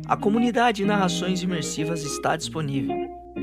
A comunidade Narrações Imersivas está disponível.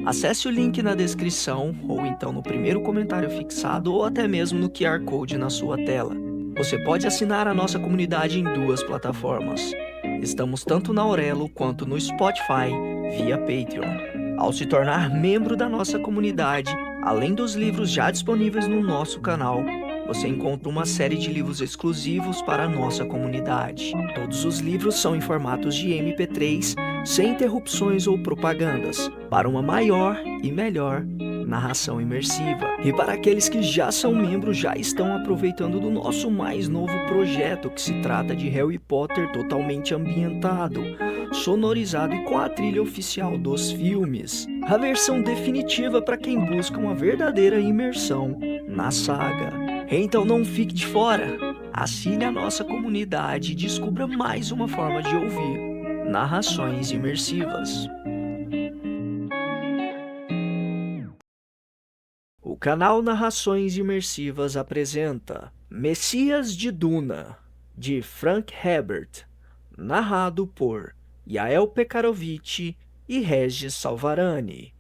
Acesse o link na descrição, ou então no primeiro comentário fixado, ou até mesmo no QR Code na sua tela. Você pode assinar a nossa comunidade em duas plataformas. Estamos tanto na Aurelo quanto no Spotify, via Patreon. Ao se tornar membro da nossa comunidade, além dos livros já disponíveis no nosso canal, você encontra uma série de livros exclusivos para a nossa comunidade. Todos os livros são em formatos de MP3, sem interrupções ou propagandas, para uma maior e melhor narração imersiva. E para aqueles que já são membros, já estão aproveitando do nosso mais novo projeto, que se trata de Harry Potter totalmente ambientado, sonorizado e com a trilha oficial dos filmes. A versão definitiva para quem busca uma verdadeira imersão na saga. Então não fique de fora. Assine a nossa comunidade e descubra mais uma forma de ouvir narrações imersivas. O canal Narrações Imersivas apresenta Messias de Duna, de Frank Herbert, narrado por Yael Pekarovich e Regis Salvarani.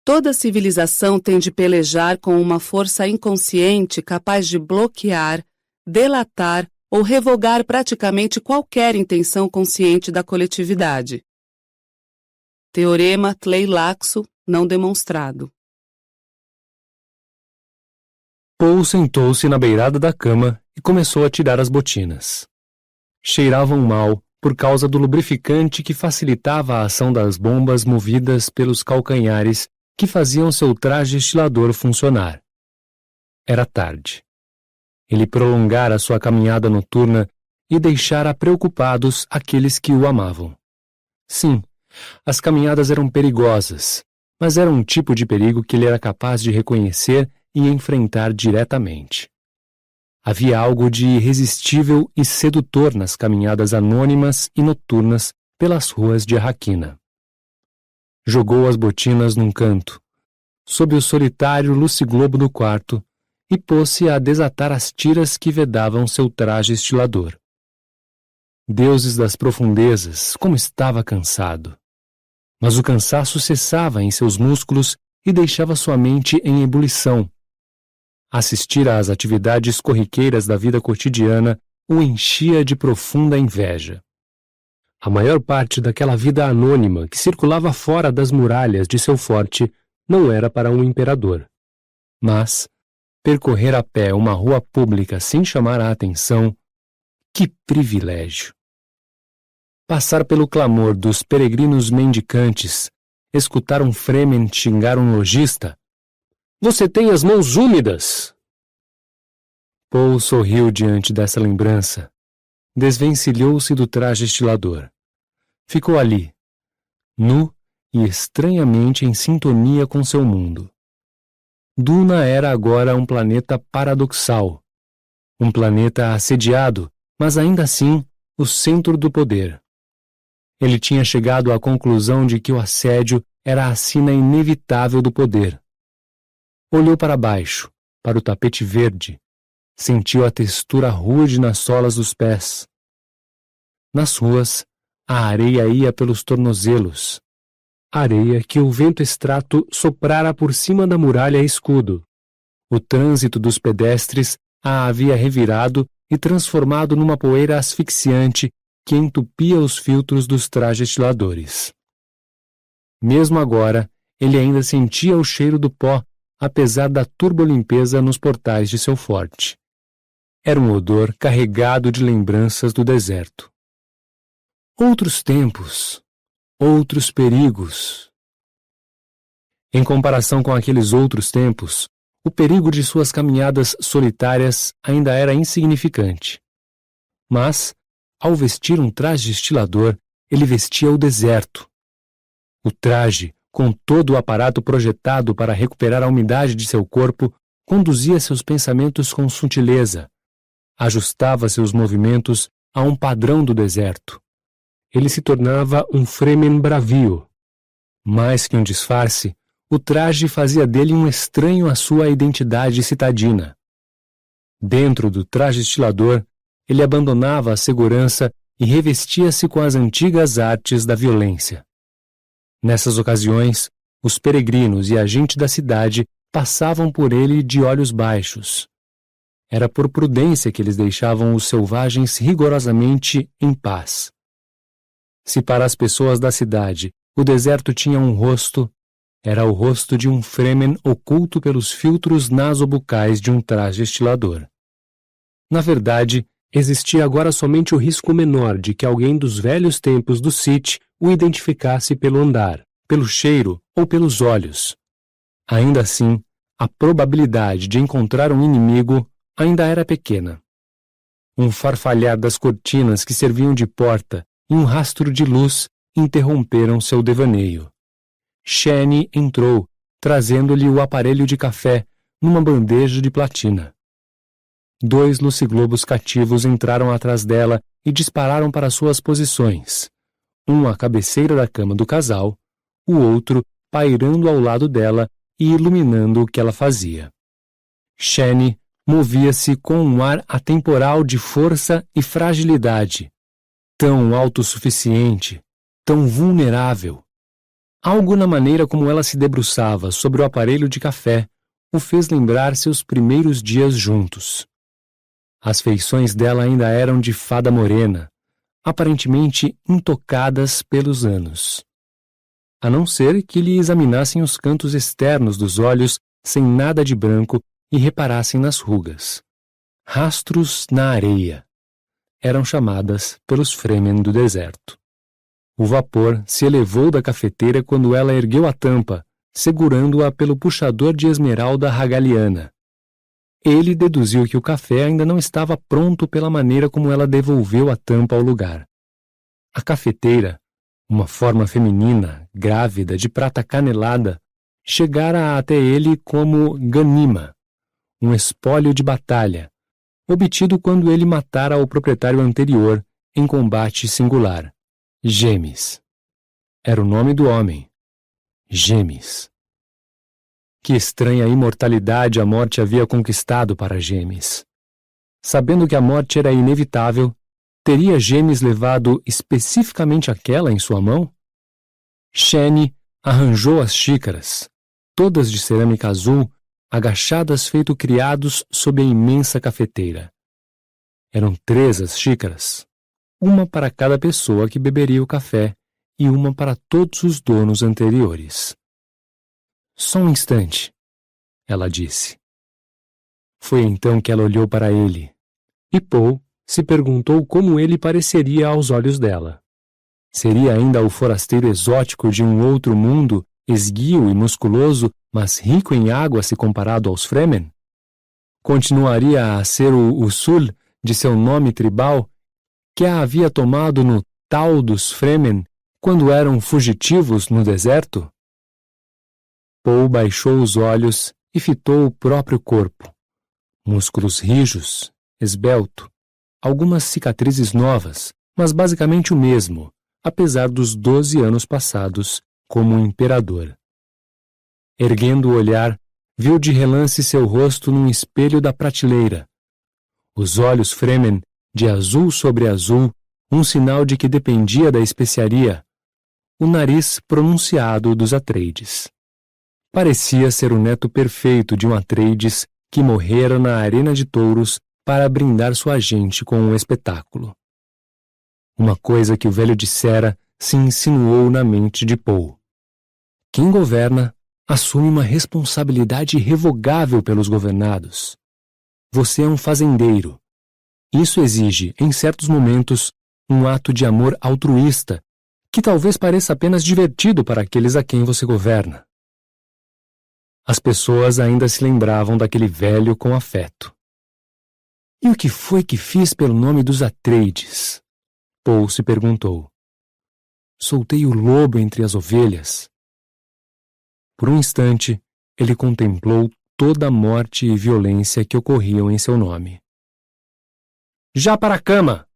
Toda civilização tem de pelejar com uma força inconsciente capaz de bloquear, delatar ou revogar praticamente qualquer intenção consciente da coletividade. Teorema Tley-Laxo não demonstrado. Paul sentou-se na beirada da cama e começou a tirar as botinas. Cheiravam mal por causa do lubrificante que facilitava a ação das bombas movidas pelos calcanhares que faziam seu traje estilador funcionar. Era tarde. Ele prolongara sua caminhada noturna e deixara preocupados aqueles que o amavam. Sim, as caminhadas eram perigosas, mas era um tipo de perigo que ele era capaz de reconhecer e enfrentar diretamente. Havia algo de irresistível e sedutor nas caminhadas anônimas e noturnas pelas ruas de Arrakina. Jogou as botinas num canto, sob o solitário luciglobo do quarto, e pôs-se a desatar as tiras que vedavam seu traje estilador. Deuses das profundezas, como estava cansado! Mas o cansaço cessava em seus músculos e deixava sua mente em ebulição. Assistir às atividades corriqueiras da vida cotidiana o enchia de profunda inveja. A maior parte daquela vida anônima que circulava fora das muralhas de seu forte não era para um imperador. Mas percorrer a pé uma rua pública sem chamar a atenção, que privilégio! Passar pelo clamor dos peregrinos mendicantes, escutar um Fremen xingar um lojista. Você tem as mãos úmidas! Paul sorriu diante dessa lembrança. Desvencilhou-se do traje estilador. Ficou ali, nu e estranhamente em sintonia com seu mundo. Duna era agora um planeta paradoxal. Um planeta assediado, mas ainda assim o centro do poder. Ele tinha chegado à conclusão de que o assédio era a sina inevitável do poder. Olhou para baixo, para o tapete verde. Sentiu a textura rude nas solas dos pés. Nas ruas, a areia ia pelos tornozelos. Areia que o vento extrato soprara por cima da muralha escudo. O trânsito dos pedestres a havia revirado e transformado numa poeira asfixiante que entupia os filtros dos trajes estiladores. Mesmo agora, ele ainda sentia o cheiro do pó, apesar da turbolimpeza nos portais de seu forte. Era um odor carregado de lembranças do deserto. Outros tempos, outros perigos. Em comparação com aqueles outros tempos, o perigo de suas caminhadas solitárias ainda era insignificante. Mas, ao vestir um traje estilador, ele vestia o deserto. O traje, com todo o aparato projetado para recuperar a umidade de seu corpo, conduzia seus pensamentos com sutileza, ajustava seus movimentos a um padrão do deserto. Ele se tornava um Fremen bravio. Mais que um disfarce, o traje fazia dele um estranho à sua identidade citadina. Dentro do traje estilador, ele abandonava a segurança e revestia-se com as antigas artes da violência. Nessas ocasiões, os peregrinos e a gente da cidade passavam por ele de olhos baixos. Era por prudência que eles deixavam os selvagens rigorosamente em paz. Se para as pessoas da cidade o deserto tinha um rosto, era o rosto de um Fremen oculto pelos filtros nasobucais de um traje estilador. Na verdade, existia agora somente o risco menor de que alguém dos velhos tempos do Sith o identificasse pelo andar, pelo cheiro ou pelos olhos. Ainda assim, a probabilidade de encontrar um inimigo ainda era pequena. Um farfalhar das cortinas que serviam de porta e um rastro de luz interromperam seu devaneio. Shani entrou, trazendo-lhe o aparelho de café numa bandeja de platina. 2 luciglobos cativos entraram atrás dela e dispararam para suas posições, um à cabeceira da cama do casal, o outro pairando ao lado dela e iluminando o que ela fazia. Shani movia-se com um ar atemporal de força e fragilidade, tão autossuficiente, tão vulnerável. Algo na maneira como ela se debruçava sobre o aparelho de café o fez lembrar seus primeiros dias juntos. As feições dela ainda eram de fada morena, aparentemente intocadas pelos anos. A não ser que lhe examinassem os cantos externos dos olhos sem nada de branco e reparassem nas rugas. Rastros na areia. Eram chamadas pelos Fremen do deserto. O vapor se elevou da cafeteira quando ela ergueu a tampa, segurando-a pelo puxador de esmeralda hagaliana. Ele deduziu que o café ainda não estava pronto pela maneira como ela devolveu a tampa ao lugar. A cafeteira, uma forma feminina, grávida, de prata canelada, chegara até ele como ganima, um espólio de batalha, obtido quando ele matara o proprietário anterior em combate singular. Gemes. Era o nome do homem. Gemes. Que estranha imortalidade a morte havia conquistado para Gemes. Sabendo que a morte era inevitável, teria Gemes levado especificamente aquela em sua mão? Shani arranjou as xícaras, todas de cerâmica azul, agachadas feito criados sob a imensa cafeteira. Eram 3 as xícaras, uma para cada pessoa que beberia o café e uma para todos os donos anteriores. Só um instante, ela disse. Foi então que ela olhou para ele, e Paul se perguntou como ele pareceria aos olhos dela. Seria ainda o forasteiro exótico de um outro mundo, esguio e musculoso, mas rico em água se comparado aos Fremen? Continuaria a ser o Usul de seu nome tribal, que a havia tomado no tal dos Fremen quando eram fugitivos no deserto? Paul baixou os olhos e fitou o próprio corpo. Músculos rijos, esbelto, algumas cicatrizes novas, mas basicamente o mesmo, apesar dos 12 anos passados como um imperador. Erguendo o olhar, viu de relance seu rosto num espelho da prateleira. Os olhos Fremen, de azul sobre azul, um sinal de que dependia da especiaria. O nariz pronunciado dos Atreides. Parecia ser o neto perfeito de um Atreides que morrera na arena de touros para brindar sua gente com um espetáculo. Uma coisa que o velho dissera se insinuou na mente de Paul. Quem governa assume uma responsabilidade irrevogável pelos governados. Você é um fazendeiro. Isso exige, em certos momentos, um ato de amor altruísta, que talvez pareça apenas divertido para aqueles a quem você governa. As pessoas ainda se lembravam daquele velho com afeto. E o que foi que fiz pelo nome dos Atreides? Paul se perguntou. Soltei o lobo entre as ovelhas. Por um instante, ele contemplou toda a morte e violência que ocorriam em seu nome. Já para a cama!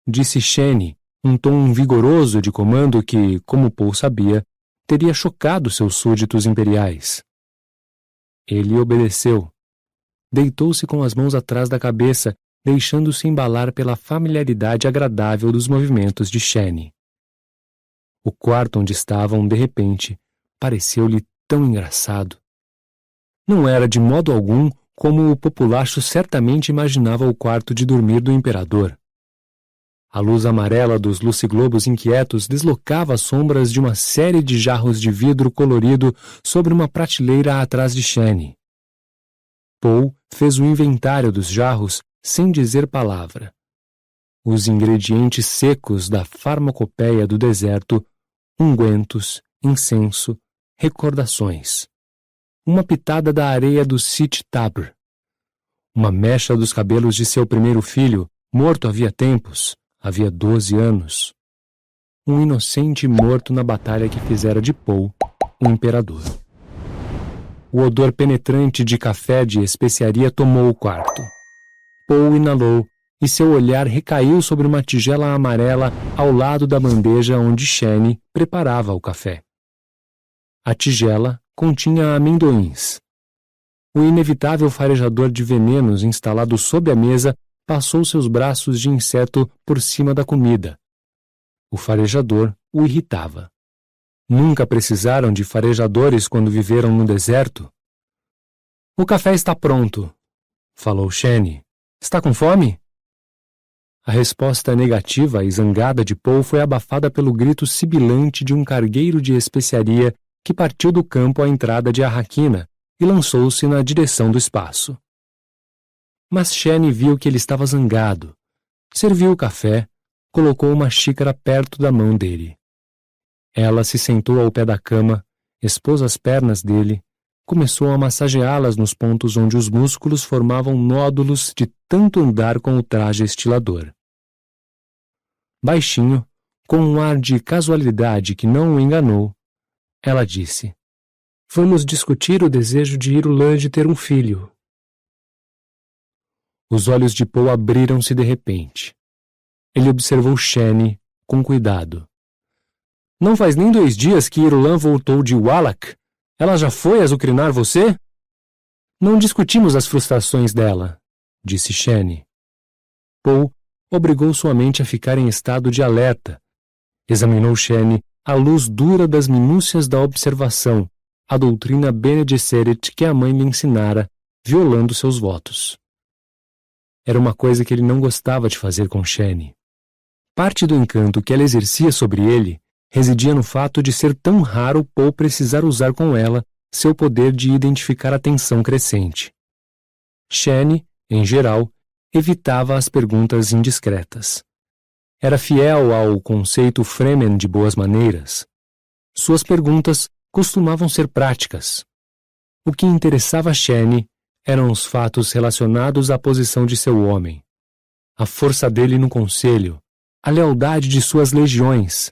Disse Shani, um tom vigoroso de comando que, como Paul sabia, teria chocado seus súditos imperiais. Ele obedeceu. Deitou-se com as mãos atrás da cabeça, deixando-se embalar pela familiaridade agradável dos movimentos de Shane. O quarto onde estavam, de repente, pareceu-lhe tão engraçado. Não era de modo algum como o populacho certamente imaginava o quarto de dormir do imperador. A luz amarela dos luciglobos inquietos deslocava as sombras de uma série de jarros de vidro colorido sobre uma prateleira atrás de Shane. Poe fez o inventário dos jarros sem dizer palavra. Os ingredientes secos da farmacopeia do deserto, ungüentos, incenso, recordações. Uma pitada da areia do Sit Tabr. Uma mecha dos cabelos de seu primeiro filho, morto havia tempos, havia 12 anos. Um inocente morto na batalha que fizera de Poe um imperador. O odor penetrante de café de especiaria tomou o quarto. Poe inalou e seu olhar recaiu sobre uma tigela amarela ao lado da bandeja onde Shane preparava o café. A tigela continha amendoins. O inevitável farejador de venenos instalado sob a mesa passou seus braços de inseto por cima da comida. O farejador o irritava. Nunca precisaram de farejadores quando viveram no deserto. O café está pronto, falou Shane. Está com fome? A resposta negativa e zangada de Poe foi abafada pelo grito sibilante de um cargueiro de especiaria que partiu do campo à entrada de Arraquina e lançou-se na direção do espaço. Mas Shane viu que ele estava zangado. Serviu o café, colocou uma xícara perto da mão dele. Ela se sentou ao pé da cama, expôs as pernas dele, começou a massageá-las nos pontos onde os músculos formavam nódulos de tanto andar com o traje estilador. Baixinho, com um ar de casualidade que não o enganou, ela disse: "Vamos discutir o desejo de Irulan de ter um filho." Os olhos de Poe abriram-se de repente. Ele observou Shane com cuidado. "Não faz nem 2 dias que Irulan voltou de Wallach. Ela já foi azucrinar você?" "Não discutimos as frustrações dela", disse Shane. Poe obrigou sua mente a ficar em estado de alerta. Examinou Shane à luz dura das minúcias da observação, a doutrina Bene Gesserit que a mãe lhe ensinara, violando seus votos. Era uma coisa que ele não gostava de fazer com Shane. Parte do encanto que ela exercia sobre ele residia no fato de ser tão raro Poe precisar usar com ela seu poder de identificar a tensão crescente. Shane, em geral, evitava as perguntas indiscretas. Era fiel ao conceito Fremen de boas maneiras. Suas perguntas costumavam ser práticas. O que interessava Shane eram os fatos relacionados à posição de seu homem, a força dele no conselho, a lealdade de suas legiões,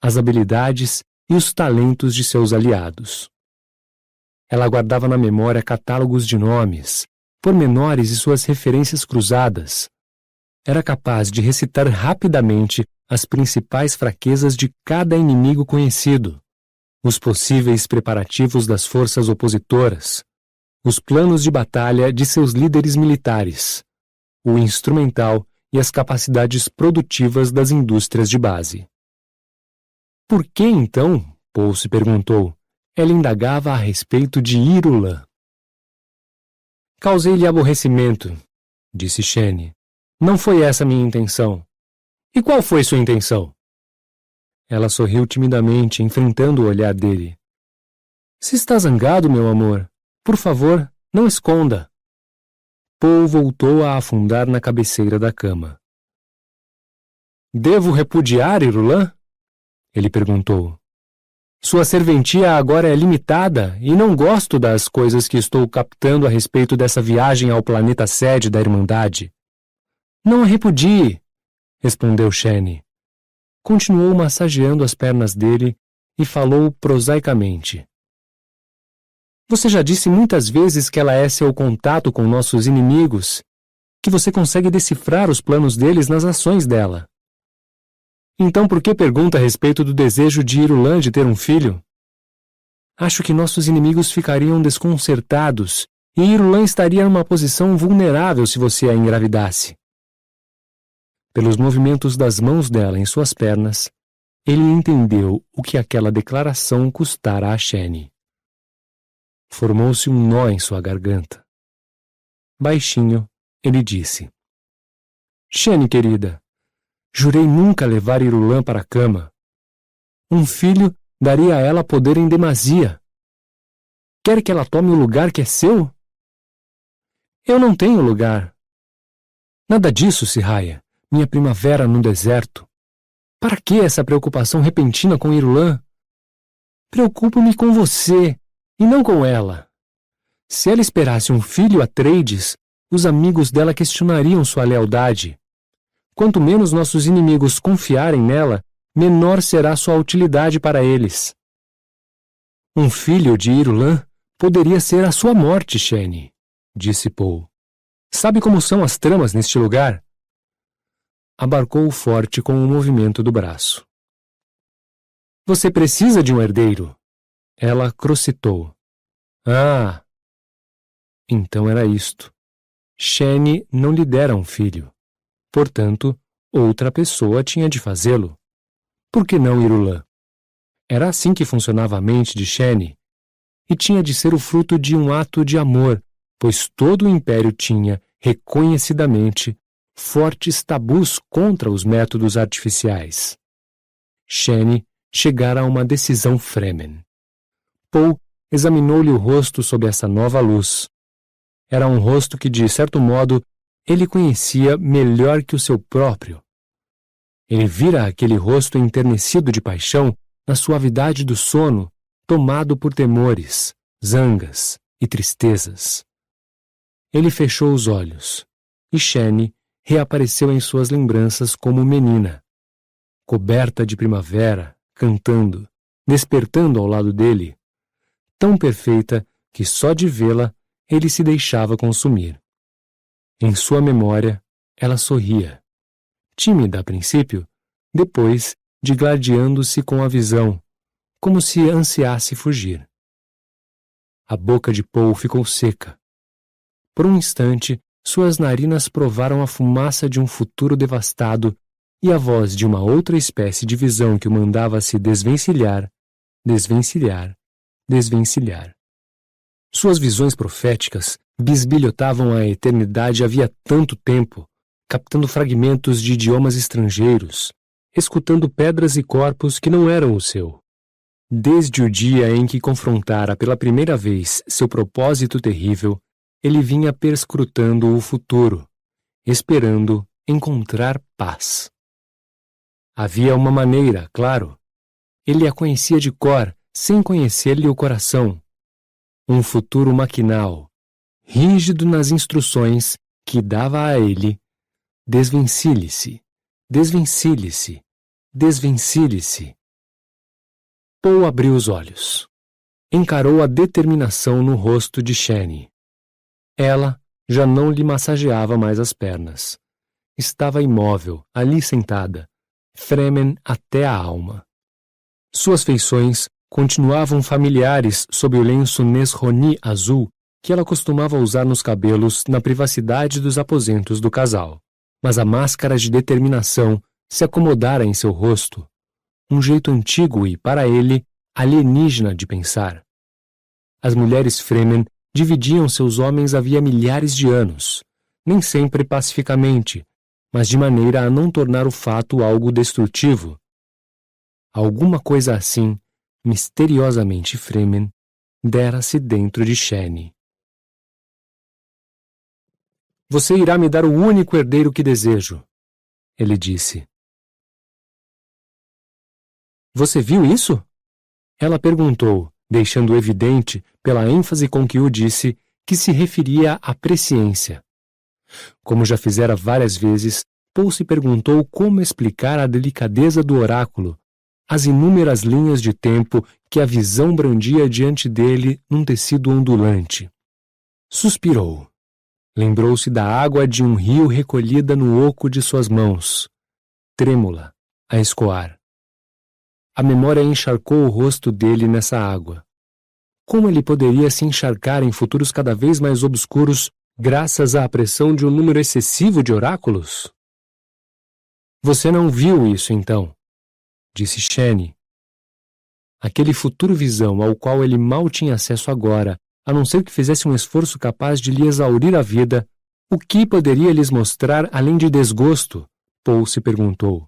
as habilidades e os talentos de seus aliados. Ela guardava na memória catálogos de nomes, pormenores e suas referências cruzadas. Era capaz de recitar rapidamente as principais fraquezas de cada inimigo conhecido, os possíveis preparativos das forças opositoras, os planos de batalha de seus líderes militares, o instrumental e as capacidades produtivas das indústrias de base. Por que, então, Poe se perguntou, ela indagava a respeito de Irulan? "Causei-lhe aborrecimento", disse Shane. "Não foi essa minha intenção." "E qual foi sua intenção?" Ela sorriu timidamente, enfrentando o olhar dele. "Se está zangado, meu amor, por favor, não esconda." Poe voltou a afundar na cabeceira da cama. "Devo repudiar Irulan?" ele perguntou. "Sua serventia agora é limitada e não gosto das coisas que estou captando a respeito dessa viagem ao planeta sede da Irmandade." "Não a repudie", respondeu Shane. Continuou massageando as pernas dele e falou prosaicamente. "Você já disse muitas vezes que ela é seu contato com nossos inimigos, que você consegue decifrar os planos deles nas ações dela. Então por que pergunta a respeito do desejo de Irulan de ter um filho? Acho que nossos inimigos ficariam desconcertados e Irulan estaria numa posição vulnerável se você a engravidasse." Pelos movimentos das mãos dela em suas pernas, ele entendeu o que aquela declaração custara a Sheni. Formou-se um nó em sua garganta. Baixinho, ele disse: Sheni, querida, jurei nunca levar Irulan para a cama. Um filho daria a ela poder em demasia. Quer que ela tome o lugar que é seu? Eu não tenho lugar. Nada disso, Sihaya, minha primavera no deserto. Para que essa preocupação repentina com Irulan? Preocupo-me com você, e não com ela. Se ela esperasse um filho Atreides, os amigos dela questionariam sua lealdade. Quanto menos nossos inimigos confiarem nela, menor será sua utilidade para eles. Um filho de Irulan poderia ser a sua morte, Sheni, disse Paul. Sabe como são as tramas neste lugar? Abarcou o forte com um movimento do braço. Você precisa de um herdeiro. Ela crocitou. Ah! Então era isto. Sheni não lhe dera um filho. Portanto, outra pessoa tinha de fazê-lo. Por que não Irulan? Era assim que funcionava a mente de Sheni, e tinha de ser o fruto de um ato de amor, pois todo o império tinha, reconhecidamente, fortes tabus contra os métodos artificiais. Sheni chegara a uma decisão Fremen. Paul examinou-lhe o rosto sob essa nova luz. Era um rosto que, de certo modo, ele conhecia melhor que o seu próprio. Ele vira aquele rosto enternecido de paixão na suavidade do sono, tomado por temores, zangas e tristezas. Ele fechou os olhos, e Sheni reapareceu em suas lembranças como menina, coberta de primavera, cantando, despertando ao lado dele, tão perfeita que só de vê-la ele se deixava consumir. Em sua memória, ela sorria, tímida a princípio, depois digladiando-se com a visão, como se ansiasse fugir. A boca de Paul ficou seca. Por um instante, suas narinas provaram a fumaça de um futuro devastado e a voz de uma outra espécie de visão que o mandava se desvencilhar, desvencilhar, desvencilhar. Suas visões proféticas bisbilhotavam a eternidade havia tanto tempo, captando fragmentos de idiomas estrangeiros, escutando pedras e corpos que não eram o seu. Desde o dia em que confrontara pela primeira vez seu propósito terrível, ele vinha perscrutando o futuro, esperando encontrar paz. Havia uma maneira, claro. Ele a conhecia de cor, sem conhecer-lhe o coração. Um futuro maquinal, rígido nas instruções que dava a ele: desvencilhe-se, desvencilhe-se, desvencilhe-se. Paul abriu os olhos. Encarou a determinação no rosto de Sheni. Ela já não lhe massageava mais as pernas. Estava imóvel, ali sentada, Fremen até a alma. Suas feições continuavam familiares sob o lenço Nesroni azul que ela costumava usar nos cabelos na privacidade dos aposentos do casal. Mas a máscara de determinação se acomodara em seu rosto, um jeito antigo e, para ele, alienígena de pensar. As mulheres Fremen dividiam seus homens havia milhares de anos, nem sempre pacificamente, mas de maneira a não tornar o fato algo destrutivo. Alguma coisa assim, misteriosamente Fremen, dera-se dentro de Sheni. Você irá me dar o único herdeiro que desejo, ele disse. Você viu isso? Ela perguntou, deixando evidente, pela ênfase com que o disse, que se referia à presciência. Como já fizera várias vezes, Paul se perguntou como explicar a delicadeza do oráculo, as inúmeras linhas de tempo que a visão brandia diante dele num tecido ondulante. Suspirou. Lembrou-se da água de um rio recolhida no oco de suas mãos, trêmula, a escoar. A memória encharcou o rosto dele nessa água. Como ele poderia se encharcar em futuros cada vez mais obscuros graças à pressão de um número excessivo de oráculos? Você não viu isso, então? Disse Shane. Aquele futuro visão ao qual ele mal tinha acesso agora, a não ser que fizesse um esforço capaz de lhe exaurir a vida, o que poderia lhes mostrar além de desgosto? Paul se perguntou.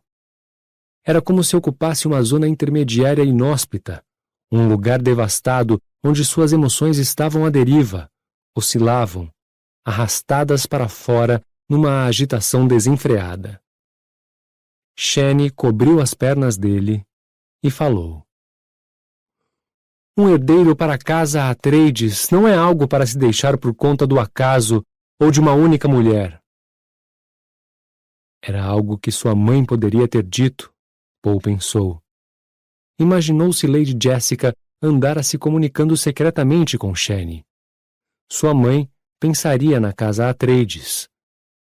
Era como se ocupasse uma zona intermediária inóspita, um lugar devastado onde suas emoções estavam à deriva, oscilavam, arrastadas para fora numa agitação desenfreada. Shane cobriu as pernas dele e falou. Um herdeiro para a casa Atreides não é algo para se deixar por conta do acaso ou de uma única mulher. Era algo que sua mãe poderia ter dito, Paul pensou. Imaginou se Lady Jessica andara se comunicando secretamente com Shane. Sua mãe pensaria na casa Atreides.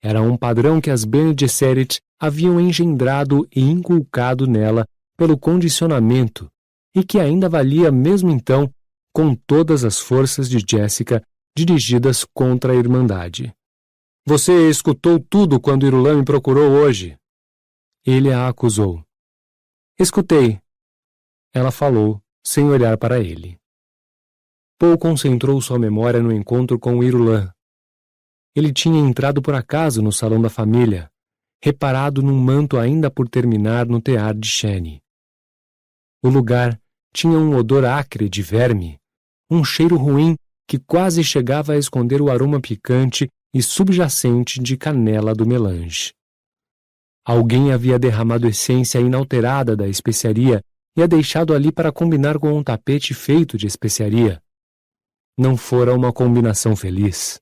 Era um padrão que as Bene Gesserit haviam engendrado e inculcado nela pelo condicionamento e que ainda valia mesmo então com todas as forças de Jessica dirigidas contra a Irmandade. Você escutou tudo quando Irulan me procurou hoje? Ele a acusou. Escutei. Ela falou, sem olhar para ele. Paul concentrou sua memória no encontro com Irulan. Ele tinha entrado por acaso no salão da família, reparado num manto ainda por terminar no tear de Shane. O lugar tinha um odor acre de verme, um cheiro ruim que quase chegava a esconder o aroma picante e subjacente de canela do melange. Alguém havia derramado essência inalterada da especiaria e a deixado ali para combinar com um tapete feito de especiaria. Não fora uma combinação feliz.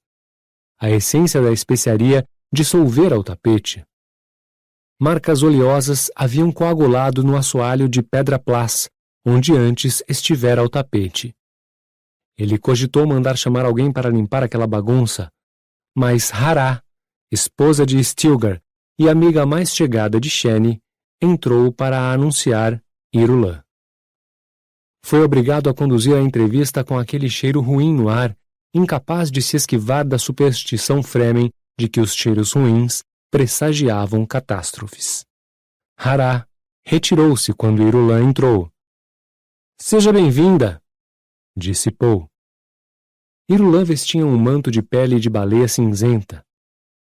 A essência da especiaria dissolvera o tapete. Marcas oleosas haviam coagulado no assoalho de pedra plás, onde antes estivera o tapete. Ele cogitou mandar chamar alguém para limpar aquela bagunça, mas Hará, esposa de Stilgar e amiga mais chegada de Shane, entrou para anunciar Irulan. Foi obrigado a conduzir a entrevista com aquele cheiro ruim no ar, incapaz de se esquivar da superstição Fremen de que os cheiros ruins pressagiavam catástrofes. Hará retirou-se quando Irulan entrou. Seja bem-vinda, disse Paul. Irulan vestia um manto de pele de baleia cinzenta.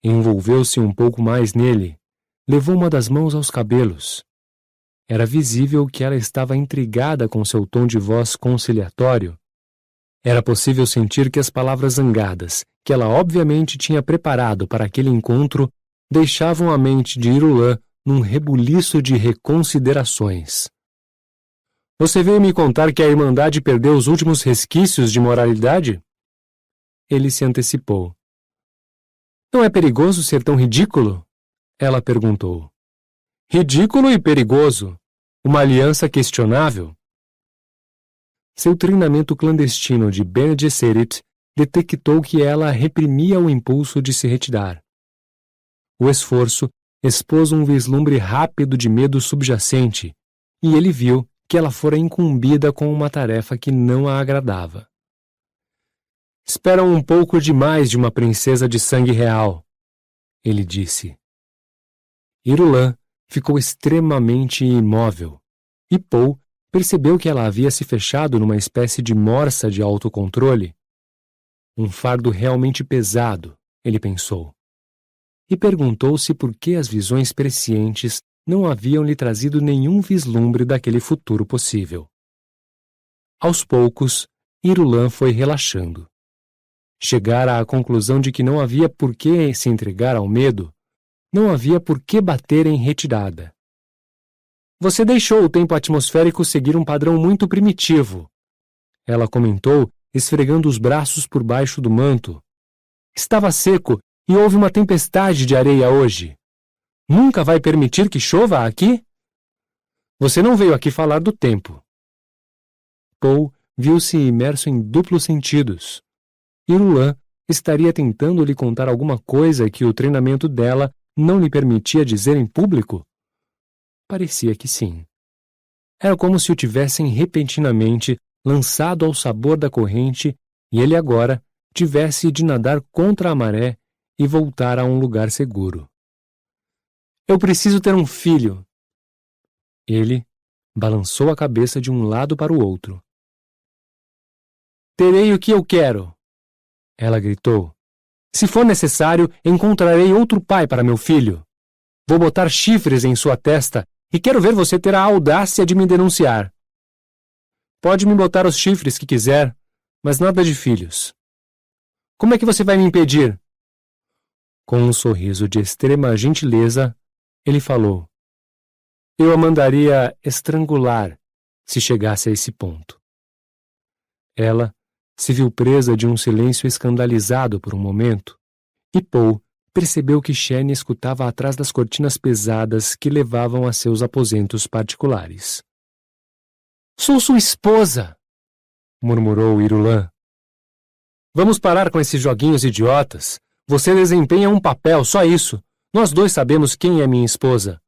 Envolveu-se um pouco mais nele, levou uma das mãos aos cabelos. Era visível que ela estava intrigada com seu tom de voz conciliatório. Era possível sentir que as palavras zangadas, que ela obviamente tinha preparado para aquele encontro, deixavam a mente de Irulan num rebuliço de reconsiderações. Você veio me contar que a Irmandade perdeu os últimos resquícios de moralidade? Ele se antecipou. Não é perigoso ser tão ridículo? Ela perguntou. Ridículo e perigoso. Uma aliança questionável. Seu treinamento clandestino de Bene Gesserit detectou que ela reprimia o impulso de se retirar. O esforço expôs um vislumbre rápido de medo subjacente, e ele viu que ela fora incumbida com uma tarefa que não a agradava. Esperam um pouco demais de uma princesa de sangue real, ele disse. Irulan ficou extremamente imóvel, e Paul percebeu que ela havia se fechado numa espécie de morsa de autocontrole. Um fardo realmente pesado, ele pensou. E perguntou-se por que as visões prescientes não haviam lhe trazido nenhum vislumbre daquele futuro possível. Aos poucos, Irulan foi relaxando. Chegara à conclusão de que não havia por que se entregar ao medo, não havia por que bater em retirada. Você deixou o tempo atmosférico seguir um padrão muito primitivo, ela comentou, esfregando os braços por baixo do manto. Estava seco e houve uma tempestade de areia hoje. Nunca vai permitir que chova aqui? Você não veio aqui falar do tempo. Paul viu-se imerso em duplos sentidos. Irulan estaria tentando lhe contar alguma coisa que o treinamento dela não lhe permitia dizer em público? Parecia que sim. Era como se o tivessem repentinamente lançado ao sabor da corrente e ele agora tivesse de nadar contra a maré e voltar a um lugar seguro. Eu preciso ter um filho. Ele balançou a cabeça de um lado para o outro. Terei o que eu quero, ela gritou. Se for necessário, encontrarei outro pai para meu filho. Vou botar chifres em sua testa e quero ver você ter a audácia de me denunciar. Pode me botar os chifres que quiser, mas nada de filhos. Como é que você vai me impedir? Com um sorriso de extrema gentileza, ele falou: Eu a mandaria estrangular se chegasse a esse ponto. Ela se viu presa de um silêncio escandalizado por um momento, e Paul percebeu que Shane escutava atrás das cortinas pesadas que levavam a seus aposentos particulares. Sou sua esposa, murmurou Irulan. Vamos parar com esses joguinhos idiotas. Você desempenha um papel, só isso. Nós dois sabemos quem é minha esposa.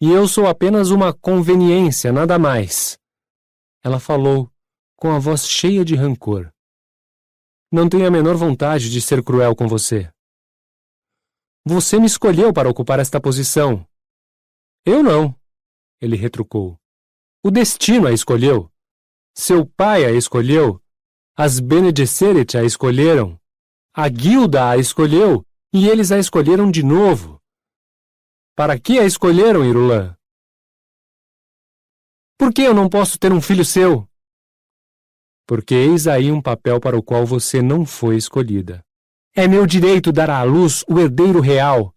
E eu sou apenas uma conveniência, nada mais. Ela falou, com a voz cheia de rancor. Não tenho a menor vontade de ser cruel com você. Você me escolheu para ocupar esta posição. Eu não, ele retrucou. O destino a escolheu. Seu pai a escolheu. As Bene Gesserit a escolheram. A guilda a escolheu e eles a escolheram de novo. Para que a escolheram, Irulan? Por que eu não posso ter um filho seu? Porque eis aí um papel para o qual você não foi escolhida. É meu direito dar à luz o herdeiro real.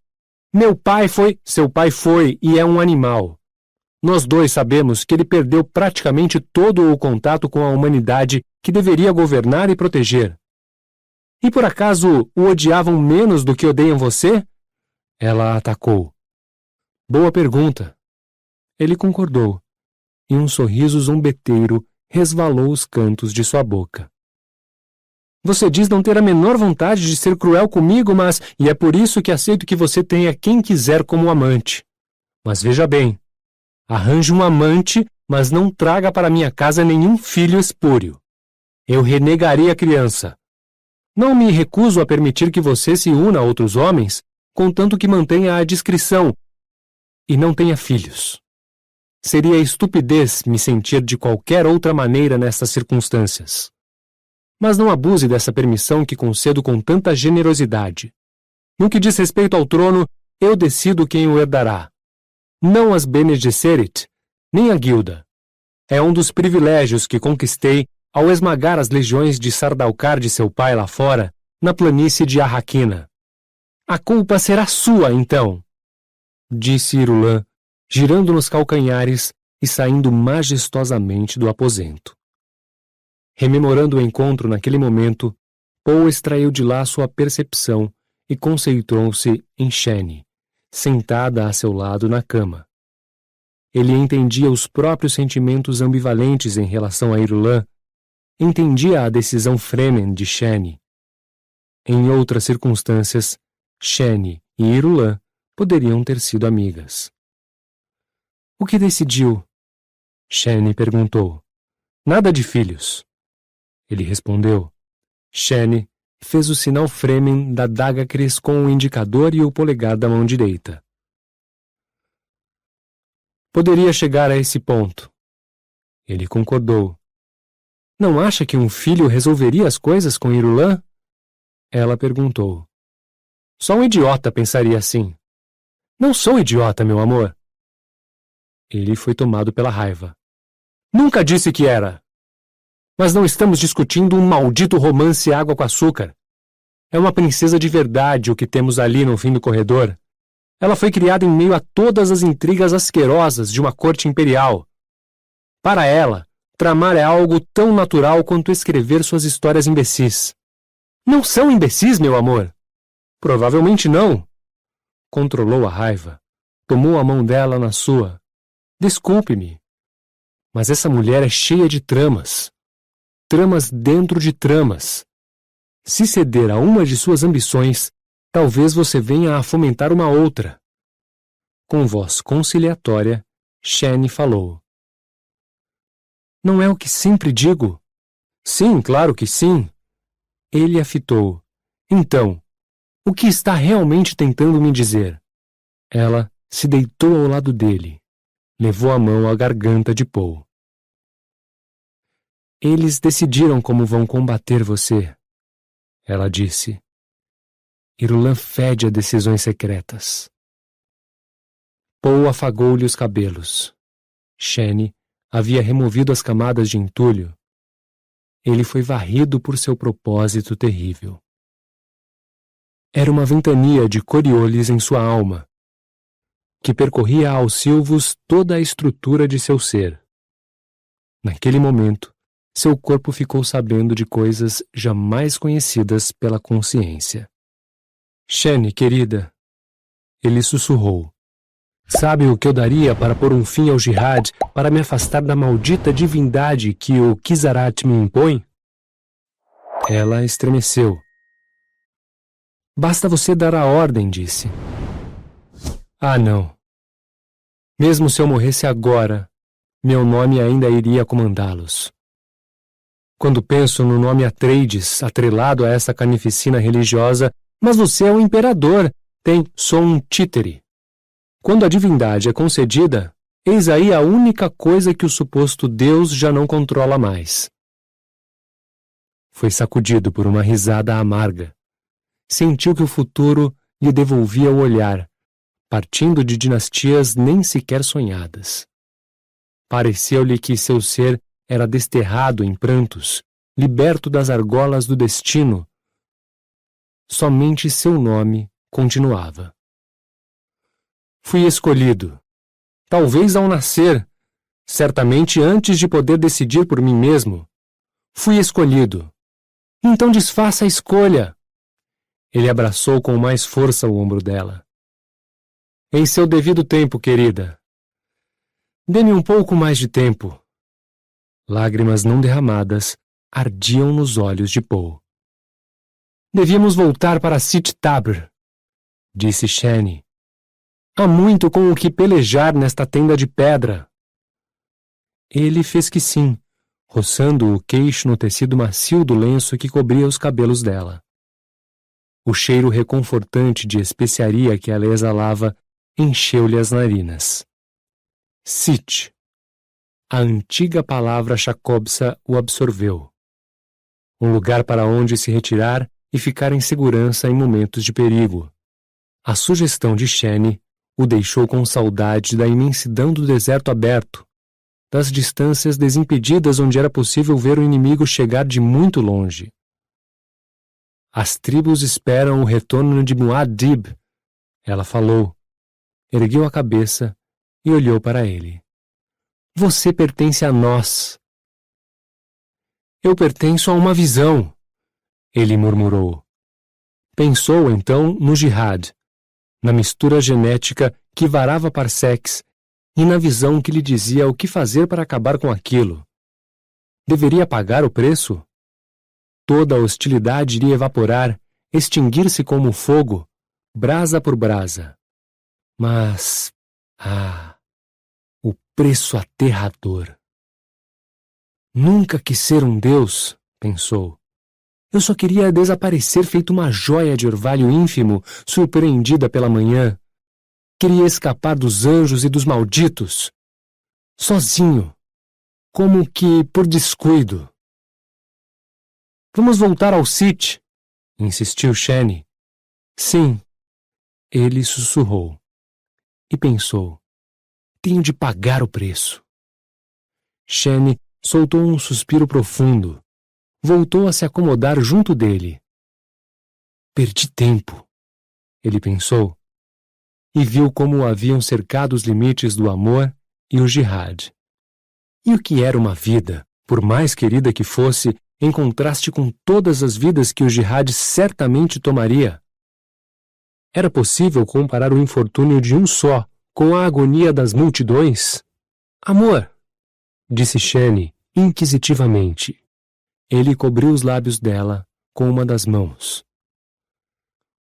Meu pai foi, seu pai foi e é um animal. Nós dois sabemos que ele perdeu praticamente todo o contato com a humanidade que deveria governar e proteger. E por acaso o odiavam menos do que odeiam você? Ela atacou. Boa pergunta. Ele concordou, e um sorriso zombeteiro resvalou os cantos de sua boca. Você diz não ter a menor vontade de ser cruel comigo, mas... E é por isso que aceito que você tenha quem quiser como amante. Mas veja bem, arranje um amante, mas não traga para minha casa nenhum filho espúrio. Eu renegarei a criança. Não me recuso a permitir que você se una a outros homens, contanto que mantenha a discrição e não tenha filhos. Seria estupidez me sentir de qualquer outra maneira nestas circunstâncias. Mas não abuse dessa permissão que concedo com tanta generosidade. No que diz respeito ao trono, eu decido quem o herdará. Não as Bene Gesserit, nem a guilda. É um dos privilégios que conquistei ao esmagar as legiões de Sardaukar de seu pai lá fora, na planície de Arrakina. A culpa será sua, então, disse Irulan, girando nos calcanhares e saindo majestosamente do aposento. Rememorando o encontro naquele momento, Paul extraiu de lá sua percepção e concentrou-se em Shane, sentada a seu lado na cama. Ele entendia os próprios sentimentos ambivalentes em relação a Irulan, entendia a decisão Fremen de Shane. Em outras circunstâncias, Shane e Irulan poderiam ter sido amigas. O que decidiu? Shane perguntou. Nada de filhos. Ele respondeu. Shane fez o sinal Fremen da daga Cris com o indicador e o polegar da mão direita. Poderia chegar a esse ponto. Ele concordou. Não acha que um filho resolveria as coisas com Irulan? Ela perguntou. Só um idiota pensaria assim. Não sou idiota, meu amor. Ele foi tomado pela raiva. Nunca disse que era. Mas não estamos discutindo um maldito romance água com açúcar. É uma princesa de verdade o que temos ali no fim do corredor. Ela foi criada em meio a todas as intrigas asquerosas de uma corte imperial. Para ela, tramar é algo tão natural quanto escrever suas histórias imbecis. Não são imbecis, meu amor? Provavelmente não. Controlou a raiva. Tomou a mão dela na sua. Desculpe-me. Mas essa mulher é cheia de tramas. Tramas dentro de tramas. Se ceder a uma de suas ambições, talvez você venha a fomentar uma outra. Com voz conciliatória, Shane falou. Não é o que sempre digo? Sim, claro que sim. Ele a fitou. Então, o que está realmente tentando me dizer? Ela se deitou ao lado dele, levou a mão à garganta de Paul. Eles decidiram como vão combater você, ela disse. Irulan fede a decisões secretas. Paul afagou-lhe os cabelos. Shane havia removido as camadas de entulho. Ele foi varrido por seu propósito terrível. Era uma ventania de Coriolis em sua alma, que percorria aos silvos toda a estrutura de seu ser. Naquele momento, seu corpo ficou sabendo de coisas jamais conhecidas pela consciência. Shane, querida, ele sussurrou. Sabe o que eu daria para pôr um fim ao jihad, para me afastar da maldita divindade que o Kizarat me impõe? Ela estremeceu. Basta você dar a ordem, disse. Ah, não. Mesmo se eu morresse agora, meu nome ainda iria comandá-los. Quando penso no nome Atreides, atrelado a essa carnificina religiosa, mas você é o imperador, sou um títere. Quando a divindade é concedida, eis aí a única coisa que o suposto Deus já não controla mais. Foi sacudido por uma risada amarga. Sentiu que o futuro lhe devolvia o olhar, partindo de dinastias nem sequer sonhadas. Pareceu-lhe que seu ser era desterrado em prantos, liberto das argolas do destino. Somente seu nome continuava. Fui escolhido. Talvez ao nascer, certamente antes de poder decidir por mim mesmo. Fui escolhido. Então desfaça a escolha. Ele abraçou com mais força o ombro dela. Em seu devido tempo, querida. Dê-me um pouco mais de tempo. Lágrimas não derramadas ardiam nos olhos de Paul. Devíamos voltar para Sit Tabr, disse Shane. Há muito com o que pelejar nesta tenda de pedra. Ele fez que sim, roçando o queixo no tecido macio do lenço que cobria os cabelos dela. O cheiro reconfortante de especiaria que ela exalava encheu-lhe as narinas. Sit. A antiga palavra Jacobsa o absorveu. Um lugar para onde se retirar e ficar em segurança em momentos de perigo. A sugestão de Shane o deixou com saudade da imensidão do deserto aberto, das distâncias desimpedidas onde era possível ver o inimigo chegar de muito longe. As tribos esperam o retorno de Muad'Dib, ela falou, ergueu a cabeça e olhou para ele. Você pertence a nós. Eu pertenço a uma visão, ele murmurou. Pensou então no jihad, na mistura genética que varava parsecs e na visão que lhe dizia o que fazer para acabar com aquilo. Deveria pagar o preço? Toda a hostilidade iria evaporar, extinguir-se como fogo, brasa por brasa. Mas, o preço aterrador. Nunca quis ser um deus, pensou. Eu só queria desaparecer feito uma joia de orvalho ínfimo, surpreendida pela manhã. Queria escapar dos anjos e dos malditos. Sozinho. Como que por descuido. Vamos voltar ao Sit, insistiu Shane. Sim, ele sussurrou. E pensou. Tenho de pagar o preço. Shane soltou um suspiro profundo. Voltou a se acomodar junto dele. Perdi tempo, ele pensou, e viu como o haviam cercado os limites do amor e o jihad. E o que era uma vida, por mais querida que fosse, em contraste com todas as vidas que o jihad certamente tomaria? Era possível comparar o infortúnio de um só com a agonia das multidões? Amor, disse Shane inquisitivamente. Ele cobriu os lábios dela com uma das mãos.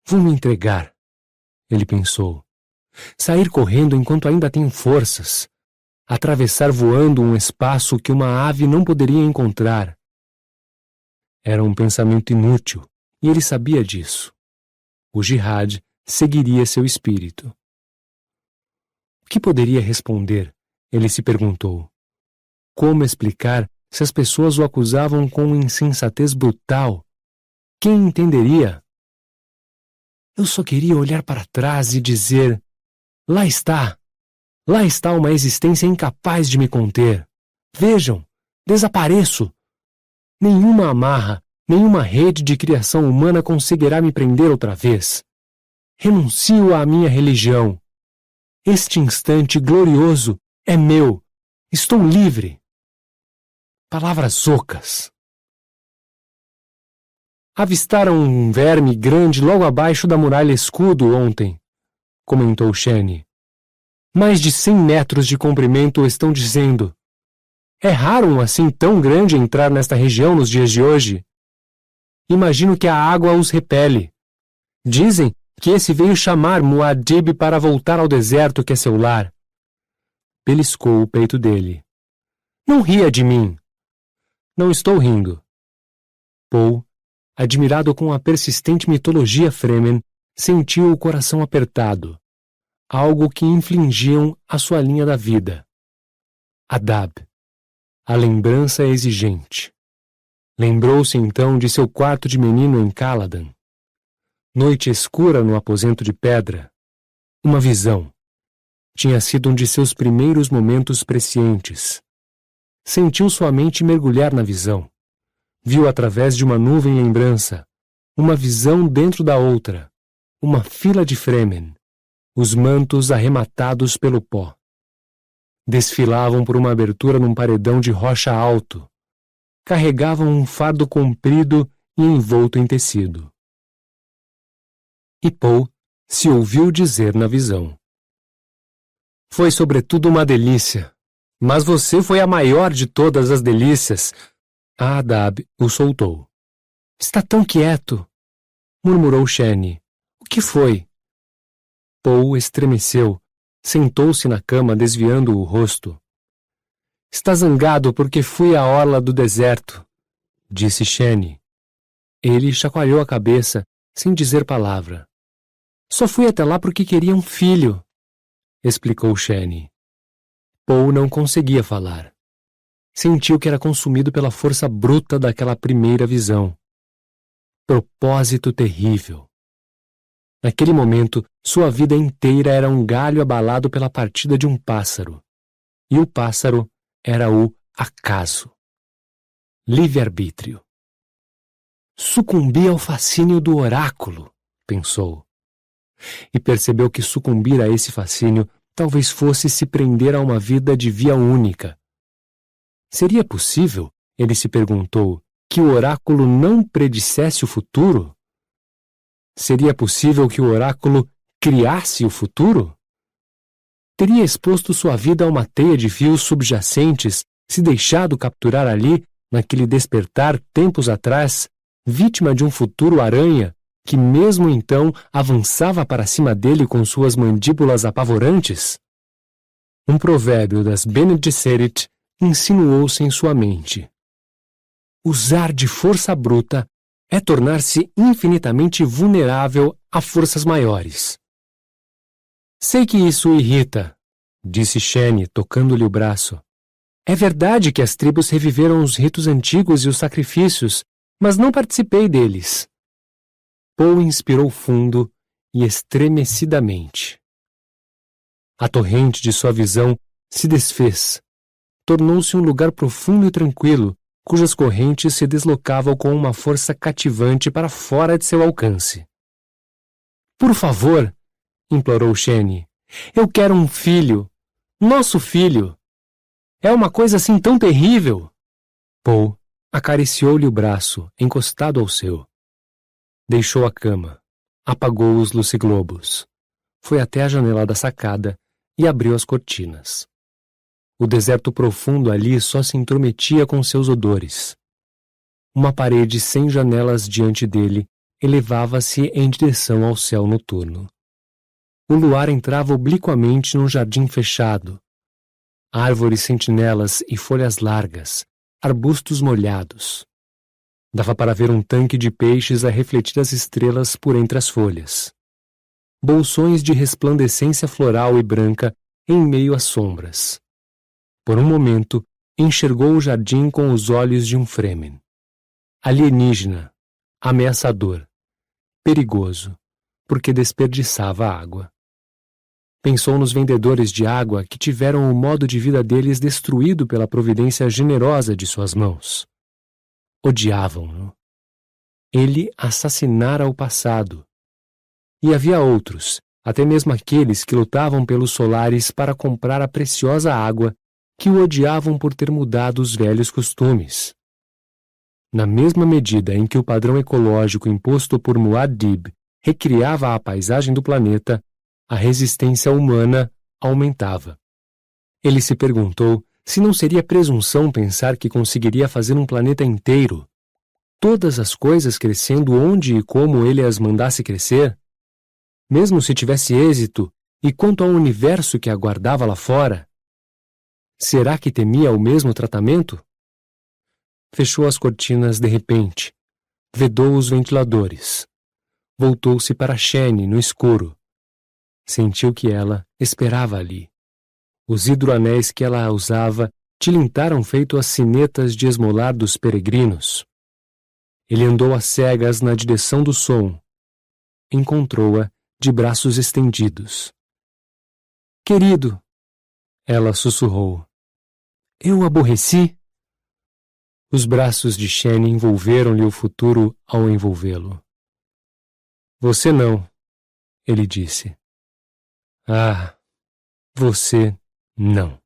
Vou me entregar, ele pensou. Sair correndo enquanto ainda tenho forças. Atravessar voando um espaço que uma ave não poderia encontrar. Era um pensamento inútil, e ele sabia disso. O jihad seguiria seu espírito. O que poderia responder? Ele se perguntou. Como explicar se as pessoas o acusavam com insensatez brutal? Quem entenderia? Eu só queria olhar para trás e dizer: lá está! Lá está uma existência incapaz de me conter. Vejam, desapareço! Nenhuma amarra, nenhuma rede de criação humana conseguirá me prender outra vez. Renuncio à minha religião. Este instante glorioso é meu. Estou livre. Palavras ocas. Avistaram um verme grande logo abaixo da muralha escudo ontem, comentou Shane. Mais de 100 metros de comprimento, estão dizendo. É raro um assim tão grande entrar nesta região nos dias de hoje. Imagino que a água os repele. Dizem que esse veio chamar Muad'Dib para voltar ao deserto que é seu lar. Beliscou o peito dele. Não ria de mim. Não estou rindo. Paul, admirado com a persistente mitologia Fremen, sentiu o coração apertado, algo que infligiam a sua linha da vida. Adab, a lembrança exigente. Lembrou-se então de seu quarto de menino em Caladan. Noite escura no aposento de pedra. Uma visão. Tinha sido um de seus primeiros momentos prescientes. Sentiu sua mente mergulhar na visão. Viu através de uma nuvem lembrança, uma visão dentro da outra, uma fila de Fremen, os mantos arrematados pelo pó. Desfilavam por uma abertura num paredão de rocha alto. Carregavam um fardo comprido e envolto em tecido. E Paul se ouviu dizer na visão. Foi sobretudo uma delícia, mas você foi a maior de todas as delícias. Adab o soltou. Está tão quieto, murmurou Shane. O que foi? Paul estremeceu, sentou-se na cama desviando o rosto. Está zangado porque fui à orla do deserto, disse Shane. Ele chacoalhou a cabeça, sem dizer palavra. Só fui até lá porque queria um filho, explicou Shane. Paul não conseguia falar. Sentiu que era consumido pela força bruta daquela primeira visão. Propósito terrível. Naquele momento, sua vida inteira era um galho abalado pela partida de um pássaro. E o pássaro era o acaso. Livre-arbítrio. Sucumbi ao fascínio do oráculo, pensou. E percebeu que sucumbir a esse fascínio talvez fosse se prender a uma vida de via única. Seria possível, ele se perguntou, que o oráculo não predissesse o futuro? Seria possível que o oráculo criasse o futuro? Teria exposto sua vida a uma teia de fios subjacentes, se deixado capturar ali, naquele despertar tempos atrás, vítima de um futuro aranha, que mesmo então avançava para cima dele com suas mandíbulas apavorantes? Um provérbio das Bene Gesserit insinuou-se em sua mente. Usar de força bruta é tornar-se infinitamente vulnerável a forças maiores. Sei que isso o irrita, disse Shane, tocando-lhe o braço. É verdade que as tribos reviveram os ritos antigos e os sacrifícios, mas não participei deles. Paul inspirou fundo e estremecidamente. A torrente de sua visão se desfez. Tornou-se um lugar profundo e tranquilo, cujas correntes se deslocavam com uma força cativante para fora de seu alcance. Por favor, implorou Shane, eu quero um filho. Nosso filho. É uma coisa assim tão terrível. Paul acariciou-lhe o braço, encostado ao seu. Deixou a cama, apagou os luciglobos, foi até a janela da sacada e abriu as cortinas. O deserto profundo ali só se intrometia com seus odores. Uma parede sem janelas diante dele elevava-se em direção ao céu noturno. O luar entrava obliquamente num jardim fechado. Árvores sentinelas e folhas largas, arbustos molhados. Dava para ver um tanque de peixes a refletir as estrelas por entre as folhas. Bolsões de resplandecência floral e branca em meio às sombras. Por um momento, enxergou o jardim com os olhos de um Fremen. Alienígena, ameaçador, perigoso, porque desperdiçava água. Pensou nos vendedores de água que tiveram o modo de vida deles destruído pela providência generosa de suas mãos. Odiavam-no. Ele assassinara o passado. E havia outros, até mesmo aqueles que lutavam pelos solares para comprar a preciosa água, que o odiavam por ter mudado os velhos costumes. Na mesma medida em que o padrão ecológico imposto por Muad'Dib recriava a paisagem do planeta, a resistência humana aumentava. Ele se perguntou se não seria presunção pensar que conseguiria fazer um planeta inteiro, todas as coisas crescendo onde e como ele as mandasse crescer? Mesmo se tivesse êxito, e quanto ao universo que aguardava lá fora? Será que temia o mesmo tratamento? Fechou as cortinas de repente. Vedou os ventiladores. Voltou-se para Shane no escuro. Sentiu que ela esperava ali. Os hidroanéis que ela usava tilintaram feito as sinetas de esmolar dos peregrinos. Ele andou às cegas na direção do som. Encontrou-a de braços estendidos. Querido, ela sussurrou. Eu o aborreci? Os braços de Shane envolveram-lhe o futuro ao envolvê-lo. Você não, ele disse. Ah, você não.